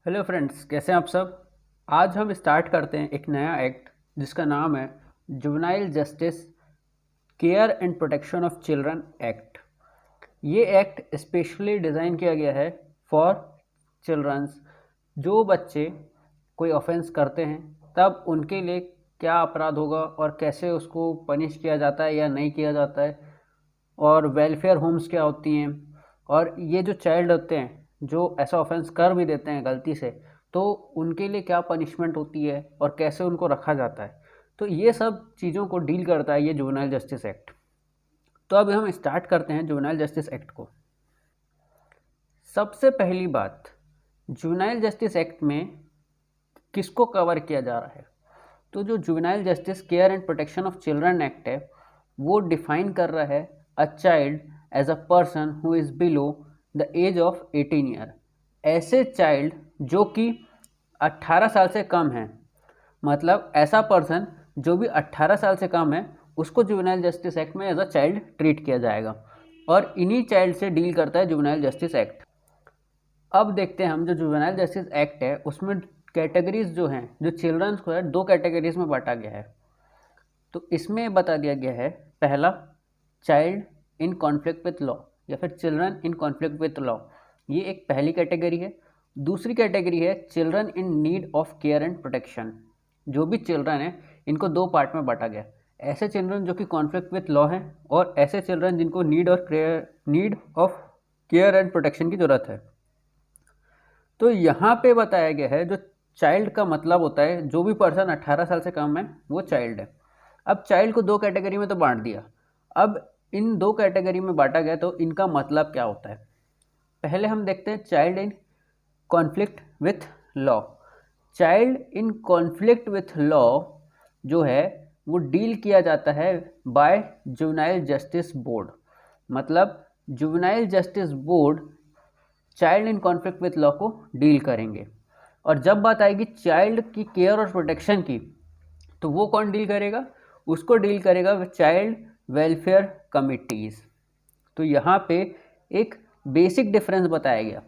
Hello friends, कैसे हैं आप सब। आज हम स्टार्ट करते हैं एक नया एक्ट जिसका नाम है juvenile justice care and protection of children act. ये एक्ट स्पेशली डिज़ाइन किया गया है फॉर चिल्ड्रंस। जो बच्चे कोई ऑफेंस करते हैं तब उनके लिए क्या अपराध होगा और कैसे उसको पनिश किया जाता है या नहीं किया जाता है, और वेलफेयर होम्स क्या होती हैं, और ये जो चाइल्ड होते हैं जो ऐसा ऑफेंस कर भी देते हैं गलती से, तो उनके लिए क्या पनिशमेंट होती है और कैसे उनको रखा जाता है। तो ये सब चीज़ों को डील करता है ये जुवेनाइल जस्टिस एक्ट। तो अब हम स्टार्ट करते हैं जुवेनाइल जस्टिस एक्ट को। सबसे पहली बात, जुवेनाइल जस्टिस एक्ट में किसको कवर किया जा रहा है। तो जो juvenile justice care and protection of children act है वो डिफाइन कर रहा है a child as a person who is below the age of 18 year. ऐसे चाइल्ड जो कि 18 साल से कम है, मतलब ऐसा पर्सन जो भी 18 साल से कम है उसको जुवेनाइल जस्टिस एक्ट में एज अ चाइल्ड ट्रीट किया जाएगा, और इन्हीं चाइल्ड से डील करता है जुवेनाइल जस्टिस एक्ट। अब देखते हैं हम जो जुवेनाइल जस्टिस एक्ट है उसमें कैटेगरीज जो हैं, जो चिल्ड्रंस को है दो कैटेगरीज में बांटा गया है। तो इसमें बता दिया गया है, पहला child in conflict with law या फिर children in conflict with law, ये एक पहली कैटेगरी है। दूसरी कैटेगरी है children in need of care and protection. जो भी चिल्ड्रन है इनको दो पार्ट में बांटा गया, ऐसे चिल्ड्रन जो कि कॉन्फ्लिक्ट विथ लॉ है और ऐसे चिल्ड्रन जिनको need of care and protection की ज़रूरत है। तो यहाँ पे बताया गया है जो चाइल्ड का मतलब होता है जो भी पर्सन 18 साल से कम है वो चाइल्ड है। अब चाइल्ड को दो कैटेगरी में तो बांट दिया, अब इन दो कैटेगरी में बांटा गया तो इनका मतलब क्या होता है। पहले हम देखते हैं child in conflict with law. Child in conflict with law जो है वो डील किया जाता है बाय जुवेनाइल जस्टिस बोर्ड। मतलब juvenile justice board child in conflict with law को डील करेंगे। और जब बात आएगी चाइल्ड की केयर और प्रोटेक्शन की, तो वो कौन डील करेगा, उसको डील करेगा चाइल्ड वेलफेयर कमिटीज़। तो यहाँ पे एक बेसिक डिफरेंस बताया गया।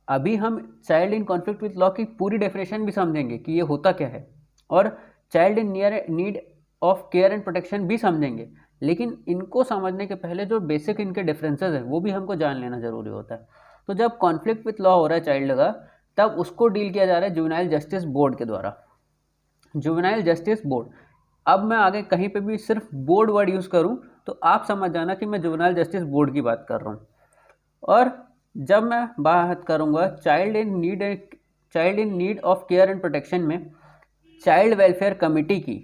अभी हम child in conflict with law की पूरी डेफिनेशन भी समझेंगे कि ये होता क्या है, और child in near need of care and protection भी समझेंगे, लेकिन इनको समझने के पहले जो बेसिक इनके डिफरेंसेस है वो भी हमको जान लेना ज़रूरी होता है। तो जब कॉन्फ्लिक्ट विथ लॉ हो रहा है चाइल्ड का, तब उसको डील किया जा रहा है जुवेनाइल जस्टिस बोर्ड के द्वारा। जुवेनाइल जस्टिस बोर्ड, अब मैं आगे कहीं पे भी सिर्फ बोर्ड वर्ड यूज़ करूं तो आप समझ जाना कि मैं जुवेनाइल जस्टिस बोर्ड की बात कर रहा हूं। और जब मैं बात करूंगा child in need of care and protection में चाइल्ड वेलफेयर कमेटी की,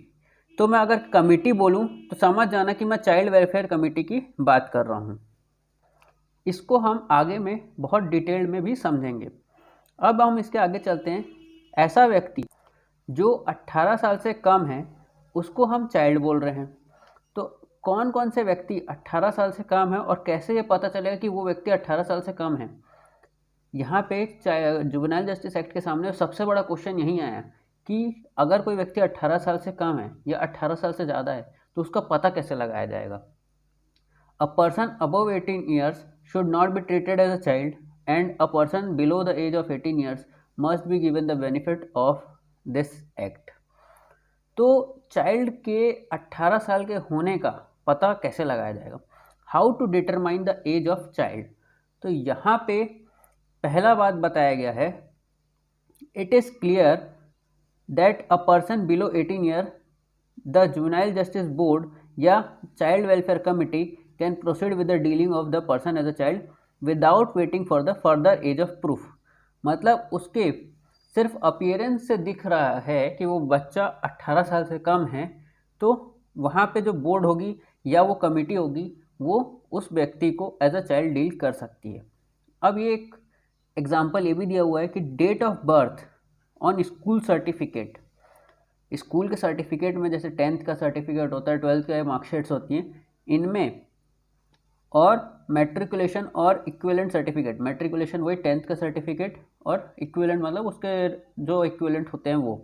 तो मैं अगर कमेटी बोलूं तो समझ जाना कि मैं चाइल्ड वेलफेयर कमेटी की बात कर रहा हूं। इसको हम आगे में बहुत डिटेल में भी समझेंगे। अब हम इसके आगे चलते हैं। ऐसा व्यक्ति जो 18 साल से कम है उसको हम चाइल्ड बोल रहे हैं। तो कौन कौन से व्यक्ति 18 साल से कम है और कैसे ये पता चलेगा कि वो व्यक्ति 18 साल से कम है। यहाँ पे जुवेनाइल जस्टिस एक्ट के सामने सबसे बड़ा क्वेश्चन यही आया कि अगर कोई व्यक्ति 18 साल से कम है या 18 साल से ज़्यादा है तो उसका पता कैसे लगाया जाएगा। A person above 18 years should not be treated as a child and a person below the age of 18 years must be given the benefit of this act. तो चाइल्ड के 18 साल के होने का पता कैसे लगाया जाएगा, how to determine the age of child. तो यहाँ पे पहला बात बताया गया है, it is clear that a person below 18 year the juvenile justice board या child welfare committee can proceed with the dealing of the person as a child without waiting for the further age of proof. मतलब उसके सिर्फ appearance से दिख रहा है कि वो बच्चा 18 साल से कम है, तो वहाँ पे जो बोर्ड होगी या वो कमेटी होगी वो उस व्यक्ति को एज अ चाइल्ड डील कर सकती है। अब ये एक एग्जाम्पल ये भी दिया हुआ है कि date of birth on school certificate. School के सर्टिफिकेट में जैसे 10th का सर्टिफिकेट होता है, 12th का मार्कशीट्स होती हैं, इनमें और मैट्रिकुलेशन और इक्विवेलेंट सर्टिफिकेट, मैट्रिकुलेशन वही 10th का सर्टिफिकेट और इक्विवेलेंट मतलब उसके जो इक्विवेलेंट होते हैं वो,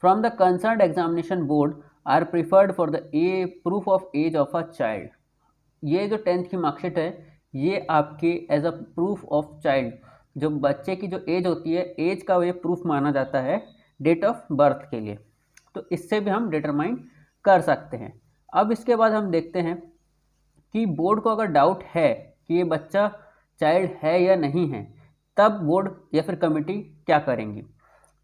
from the concerned examination board are preferred for the proof of age of a child. ये जो 10th की मार्कशीट है ये आपके as a proof of child जो बच्चे की जो एज होती है, एज का ये प्रूफ माना जाता है डेट ऑफ बर्थ के लिए। तो इससे भी हम डिटरमाइन कर सकते हैं। अब इसके बाद हम देखते हैं कि बोर्ड को अगर डाउट है कि ये बच्चा चाइल्ड है या नहीं है, तब बोर्ड या फिर कमेटी क्या करेंगी।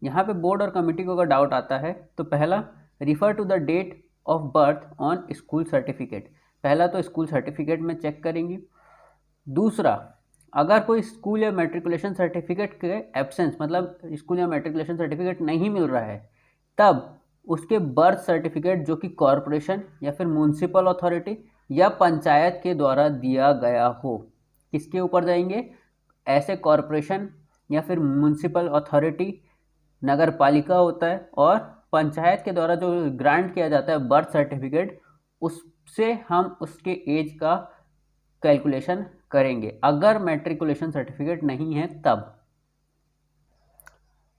यहाँ पे बोर्ड और कमेटी को अगर डाउट आता है तो पहला, refer to the date of birth on school certificate. पहला तो स्कूल सर्टिफिकेट में चेक करेंगी। दूसरा, अगर कोई स्कूल या मैट्रिकुलेशन सर्टिफिकेट के एब्सेंस, मतलब स्कूल या मैट्रिकुलेशन सर्टिफिकेट नहीं मिल रहा है, तब उसके बर्थ सर्टिफिकेट जो कि कॉरपोरेशन या फिर म्यूनसिपल अथॉरिटी या पंचायत के द्वारा दिया गया हो, किसके ऊपर जाएंगे, ऐसे कॉरपोरेशन या फिर म्यूनसिपल अथॉरिटी, नगर पालिका होता है, और पंचायत के द्वारा जो ग्रांट किया जाता है बर्थ सर्टिफिकेट, उससे हम उसके एज का कैलकुलेशन करेंगे अगर मैट्रिकुलेशन सर्टिफिकेट नहीं है तब।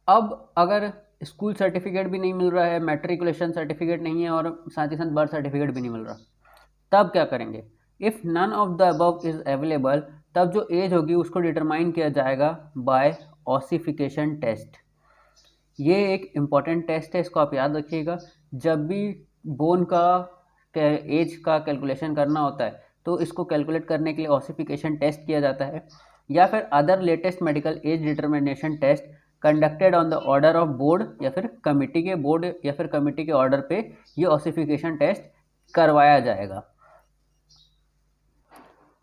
अब अगर स्कूल सर्टिफिकेट भी नहीं मिल रहा है, मैट्रिकुलेशन सर्टिफिकेट नहीं है और साथ ही साथ बर्थ सर्टिफिकेट भी नहीं मिल रहा, तब क्या करेंगे। If none of the above is available, तब जो एज होगी उसको डिटरमाइन किया जाएगा बाय ऑसिफिकेशन टेस्ट। ये एक इम्पॉर्टेंट टेस्ट है, इसको आप याद रखिएगा। जब भी बोन का एज का कैलकुलेशन करना होता है तो इसको कैलकुलेट करने के लिए ऑसिफिकेशन टेस्ट किया जाता है, या फिर other latest medical age determination test conducted on the order of board या फिर कमिटी के, बोर्ड या फिर कमिटी के ऑर्डर पे ये ऑसिफिकेशन टेस्ट करवाया जाएगा।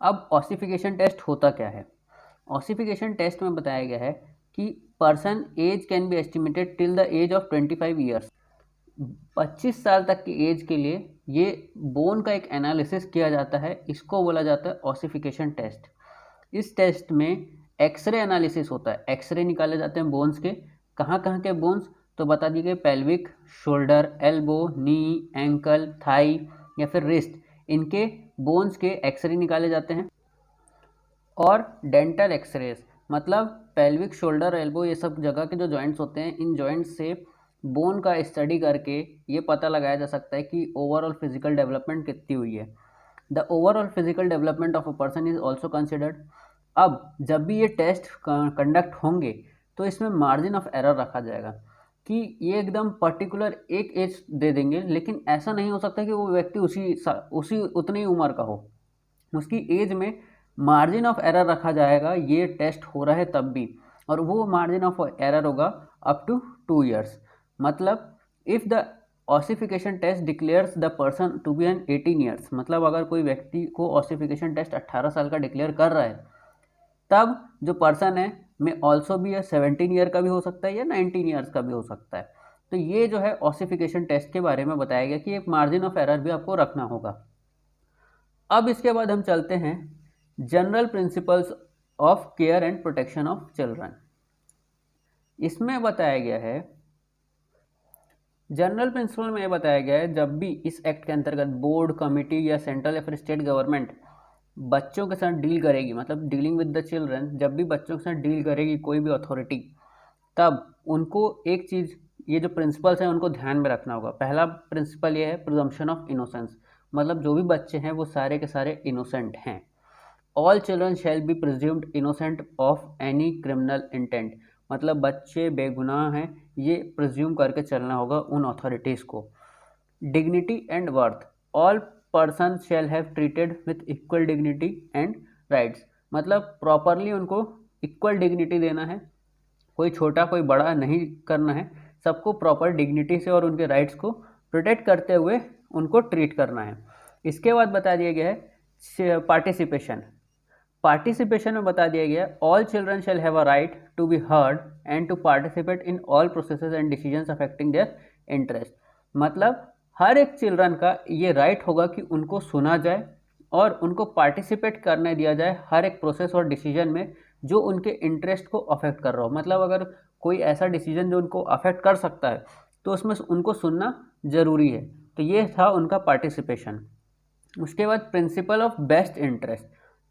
अब ऑसिफिकेशन टेस्ट होता क्या है। ऑसिफिकेशन टेस्ट में बताया गया है कि person age can be estimated till the age of 25 years. 25 साल तक की एज के लिए ये बोन का एक एनालिसिस किया जाता है, इसको बोला जाता है ऑसिफिकेशन टेस्ट। इस टेस्ट में एक्सरे एनालिसिस होता है, एक्सरे निकाले जाते हैं बोन्स के। कहाँ कहाँ के बोन्स, तो बता दिए, पेल्विक, शोल्डर, एल्बो, नी, एंकल, थाई या फिर रिस्ट, इनके बोन्स के एक्सरे निकाले जाते हैं। और डेंटल एक्सरेज, मतलब पेल्विक, शोल्डर, एल्बो, ये सब जगह के जो जॉइंट्स होते हैं, इन जॉइंट्स से बोन का स्टडी करके ये पता लगाया जा सकता है कि ओवरऑल फिजिकल डेवलपमेंट कितनी हुई है। The overall physical development of a person is also considered. अब जब भी ये टेस्ट कंडक्ट होंगे तो इसमें मार्जिन ऑफ एरर रखा जाएगा कि ये एकदम पर्टिकुलर एक एज दे देंगे, लेकिन ऐसा नहीं हो सकता कि वो व्यक्ति उसी उतनी उम्र का हो। उसकी एज में मार्जिन ऑफ एरर रखा जाएगा, ये टेस्ट हो रहा है तब भी, और वो मार्जिन ऑफ एरर होगा अप टू 2 ईयर्स। मतलब if the ossification test declares the person to be an 18 years, मतलब अगर कोई व्यक्ति को ऑसिफिकेशन टेस्ट 18 साल का डिक्लेयर कर रहा है, तब जो पर्सन है में ऑल्सो भी है 17 ईयर का भी हो सकता है या 19 ईयर्स का भी हो सकता है। तो ये जो है ऑसिफिकेशन टेस्ट के बारे में बताया गया कि एक मार्जिन ऑफ एरर भी आपको रखना होगा। अब इसके बाद हम चलते हैं general principles of care and protection of children. इसमें बताया गया है, जनरल प्रिंसिपल में ये बताया गया है, जब भी इस एक्ट के अंतर्गत बोर्ड, कमिटी या सेंट्रल या फिर स्टेट गवर्नमेंट बच्चों के साथ डील करेगी, मतलब डीलिंग विद द चिल्ड्रन, जब भी बच्चों के साथ डील करेगी कोई भी अथॉरिटी, तब उनको एक चीज़, ये जो प्रिंसिपल्स हैं उनको ध्यान में रखना होगा। पहला प्रिंसिपल ये है प्रिजम्पशन ऑफ इनोसेंस, मतलब जो भी बच्चे हैं वो सारे के सारे इनोसेंट हैं। All children shall be presumed innocent of any criminal intent, मतलब बच्चे बेगुनाह हैं, ये प्रिज्यूम करके चलना होगा उन अथॉरिटीज़ को। Dignity and worth, all person shall have treated with equal dignity and rights, मतलब प्रॉपरली उनको इक्वल डिग्निटी देना है, कोई छोटा कोई बड़ा नहीं करना है, सबको प्रॉपर डिग्निटी से और उनके राइट्स को प्रोटेक्ट करते हुए उनको ट्रीट करना है। इसके बाद बता दिया गया है पार्टिसिपेशन। पार्टिसिपेशन में बता दिया गया, all children shall have a right to be heard and to participate in all processes and decisions affecting their interest, मतलब हर एक चिल्ड्रन का ये राइट होगा कि उनको सुना जाए और उनको पार्टिसिपेट करने दिया जाए हर एक प्रोसेस और डिसीजन में जो उनके इंटरेस्ट को अफेक्ट कर रहा हो। मतलब अगर कोई ऐसा डिसीजन जो उनको अफेक्ट कर सकता है तो उसमें उनको सुनना ज़रूरी है। तो ये था उनका पार्टिसिपेशन। उसके बाद प्रिंसिपल ऑफ बेस्ट इंटरेस्ट,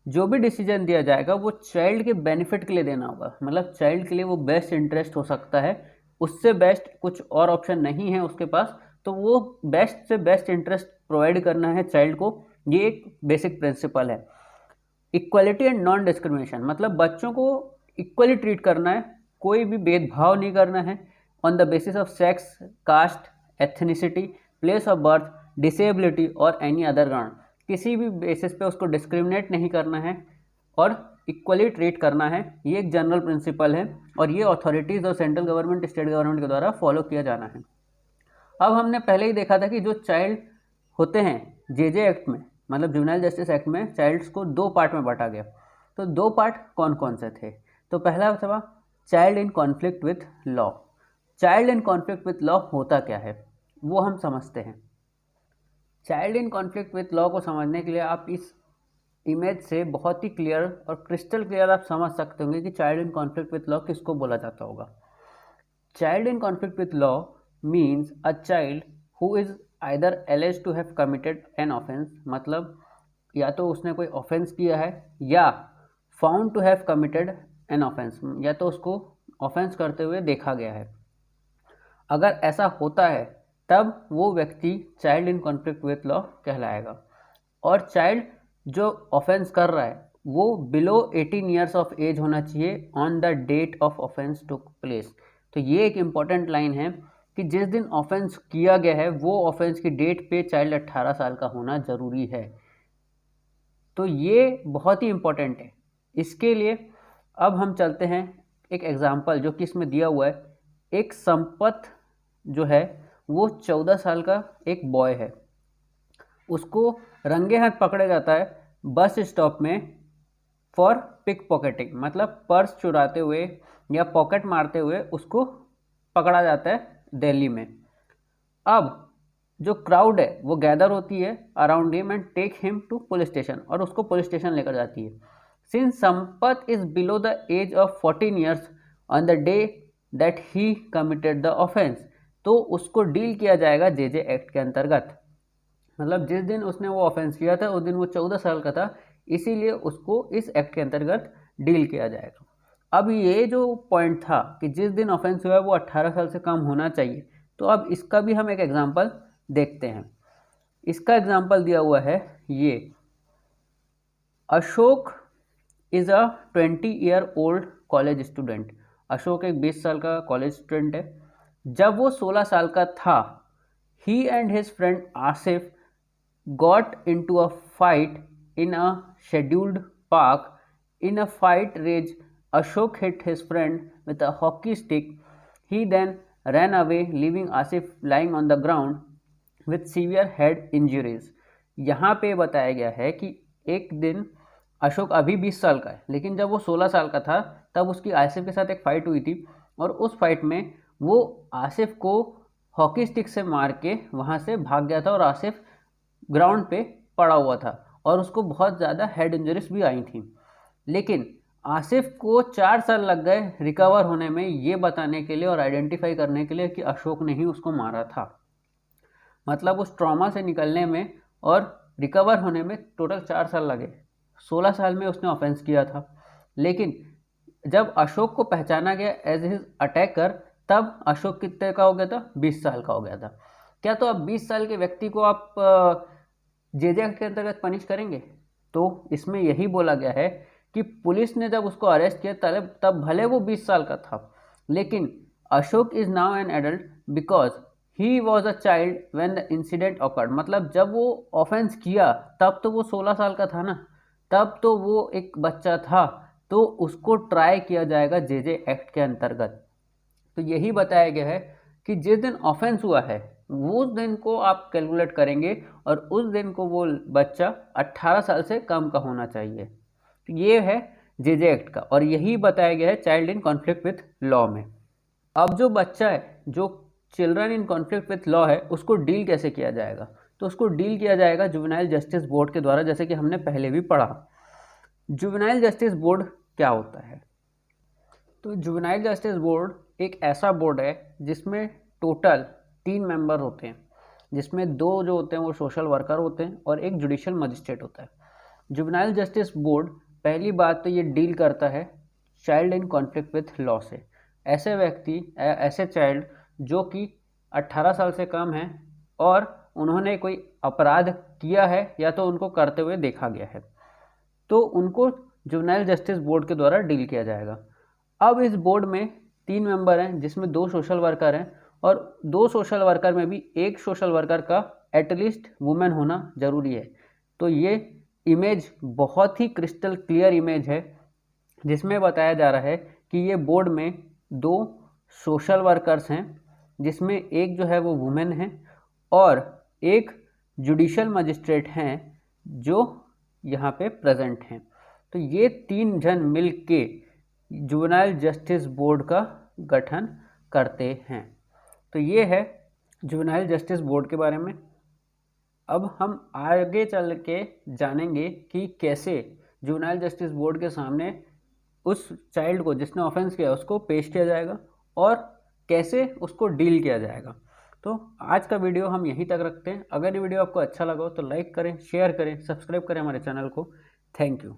जो भी डिसीजन दिया जाएगा वो चाइल्ड के बेनिफिट के लिए देना होगा, मतलब चाइल्ड के लिए वो बेस्ट इंटरेस्ट हो सकता है, उससे बेस्ट कुछ और ऑप्शन नहीं है उसके पास, तो वो बेस्ट से बेस्ट इंटरेस्ट प्रोवाइड करना है चाइल्ड को, ये एक बेसिक प्रिंसिपल है। इक्वलिटी एंड नॉन डिस्क्रिमिनेशन, मतलब बच्चों को इक्वली ट्रीट करना है, कोई भी भेदभाव नहीं करना है on the basis of sex, caste, ethnicity, place of birth, disability और एनी अदर ग्राउंड। किसी भी बेसिस पे उसको डिस्क्रिमिनेट नहीं करना है और इक्वली ट्रीट करना है। ये एक जनरल प्रिंसिपल है और ये अथॉरिटीज़ और सेंट्रल गवर्नमेंट, स्टेट गवर्नमेंट के द्वारा फॉलो किया जाना है। अब हमने पहले ही देखा था कि जो चाइल्ड होते हैं जेजे एक्ट में, मतलब जुवेनाइल जस्टिस एक्ट में चाइल्ड्स को 2 पार्ट में बांटा गया। तो 2 पार्ट कौन कौन से थे? तो पहला था child in conflict with law. Child in conflict with law होता क्या है वो हम समझते हैं। Child in conflict with law को समझने के लिए आप इस इमेज से बहुत ही क्लियर और क्रिस्टल क्लियर आप समझ सकते होंगे कि child in conflict with law किसको बोला जाता होगा। Child in conflict with law means a child who is either alleged to have committed an offence, मतलब या तो उसने कोई ऑफेंस किया है या found to have committed an offence, या तो उसको ऑफेंस करते हुए देखा गया है। अगर ऐसा होता है तब वो व्यक्ति child in conflict with law कहलाएगा। और चाइल्ड जो ऑफेंस कर रहा है वो बिलो 18 ईयर्स ऑफ एज होना चाहिए on the date of offence took place. तो ये एक इम्पॉर्टेंट लाइन है कि जिस दिन ऑफेंस किया गया है वो ऑफेंस की डेट पे चाइल्ड 18 साल का होना ज़रूरी है। तो ये बहुत ही इम्पॉर्टेंट है। इसके लिए अब हम चलते हैं एक एग्जाम्पल जो कि इसमें दिया हुआ है। एक संपत जो है वो 14 साल का एक बॉय है, उसको रंगे हाथ पकड़ा जाता है बस स्टॉप में फॉर पिक पॉकेटिंग, मतलब पर्स चुराते हुए या पॉकेट मारते हुए उसको पकड़ा जाता है दिल्ली में। अब जो क्राउड है वो गैदर होती है around him and take him to police station, और उसको पुलिस स्टेशन लेकर जाती है। Since Sampat is below the age of 14 years on the day that he committed the offence, तो उसको डील किया जाएगा जेजे एक्ट के अंतर्गत। मतलब जिस दिन उसने वो ऑफेंस किया था उस दिन वो 14 साल का था, इसीलिए उसको इस एक्ट के अंतर्गत डील किया जाएगा। अब ये जो पॉइंट था कि जिस दिन ऑफेंस हुआ है वो 18 साल से कम होना चाहिए, तो अब इसका भी हम एक एग्जांपल देखते हैं। इसका एग्जांपल दिया हुआ है ये। Ashok is a 20-year-old college student. Ashok एक 20 साल का कॉलेज स्टूडेंट है। जब वो 16 साल का था, he and his friend Asif got into a fight in a scheduled park. In a fight rage, Ashok hit his friend with a hockey stick. He then ran away, leaving Asif lying on the ground with severe head injuries. यहाँ पे बताया गया है कि एक दिन अशोक अभी 20 साल का है, लेकिन जब वो 16 साल का था तब उसकी आसिफ के साथ एक फ़ाइट हुई थी, और उस फाइट में वो आसिफ को हॉकी स्टिक से मार के वहाँ से भाग गया था और आसिफ ग्राउंड पे पड़ा हुआ था और उसको बहुत ज़्यादा हेड इंजरीज भी आई थी। लेकिन आसिफ को 4 साल लग गए रिकवर होने में, ये बताने के लिए और आइडेंटिफाई करने के लिए कि अशोक ने ही उसको मारा था। मतलब उस ट्रॉमा से निकलने में और रिकवर होने में टोटल 4 साल लगे। 16 साल में उसने ऑफेंस किया था, लेकिन जब अशोक को पहचाना गया एज हिज अटैकर तब अशोक कितने का हो गया था? 20 साल का हो गया था। क्या तो अब 20 साल के व्यक्ति को आप जेजे एक्ट के अंतर्गत पनिश करेंगे? तो इसमें यही बोला गया है कि पुलिस ने जब उसको अरेस्ट किया तब भले वो 20 साल का था, लेकिन Ashok is now an adult because he was a child when the incident awkward. मतलब जब वो ऑफेंस किया तब तो वो 16 साल का था ना, तब तो वो एक बच्चा था, तो उसको ट्राई किया जाएगा जेजे एक्ट के अंतर्गत। तो यही बताया गया है कि जिस दिन ऑफेंस हुआ है वो उस दिन को आप कैलकुलेट करेंगे और उस दिन को वो बच्चा 18 साल से कम का होना चाहिए। तो ये है जेजे एक्ट का, और यही बताया गया है child in conflict with law में। अब जो बच्चा है, जो children in conflict with law है, उसको डील कैसे किया जाएगा? तो उसको डील किया जाएगा जुवेनाइल जस्टिस बोर्ड के द्वारा, जैसे कि हमने पहले भी पढ़ा। जुवेनाइल जस्टिस बोर्ड क्या होता है? तो जुवेनाइल जस्टिस बोर्ड एक ऐसा बोर्ड है जिसमें टोटल 3 मेंबर होते हैं, जिसमें 2 जो होते हैं वो सोशल वर्कर होते हैं और एक जुडिशियल मजिस्ट्रेट होता है। जुवेनाइल जस्टिस बोर्ड पहली बात तो ये डील करता है child in conflict with law से। ऐसे व्यक्ति, ऐसे चाइल्ड जो कि 18 साल से कम हैं और उन्होंने कोई अपराध किया है या तो उनको करते हुए देखा गया है, तो उनको जुवेनाइल जस्टिस बोर्ड के द्वारा डील किया जाएगा। अब इस बोर्ड में 3 मेंबर हैं जिसमें 2 सोशल वर्कर हैं, और 2 सोशल वर्कर में भी एक सोशल वर्कर का एटलीस्ट वुमेन होना ज़रूरी है। तो ये इमेज बहुत ही क्रिस्टल क्लियर इमेज है जिसमें बताया जा रहा है कि ये बोर्ड में 2 सोशल वर्कर्स हैं जिसमें एक जो है वो वुमेन है और एक जुडिशल मजिस्ट्रेट हैं जो यहाँ पे प्रेजेंट हैं। तो ये 3 जन मिल के जुवेनाइल जस्टिस बोर्ड का गठन करते हैं। तो ये है जुवेनाइल जस्टिस बोर्ड के बारे में। अब हम आगे चल के जानेंगे कि कैसे जुवेनाइल जस्टिस बोर्ड के सामने उस चाइल्ड को जिसने ऑफेंस किया उसको पेश किया जाएगा और कैसे उसको डील किया जाएगा। तो आज का वीडियो हम यहीं तक रखते हैं। अगर ये वीडियो आपको अच्छा लगा हो तो लाइक करें, शेयर करें, सब्सक्राइब करें हमारे चैनल को। Thank you.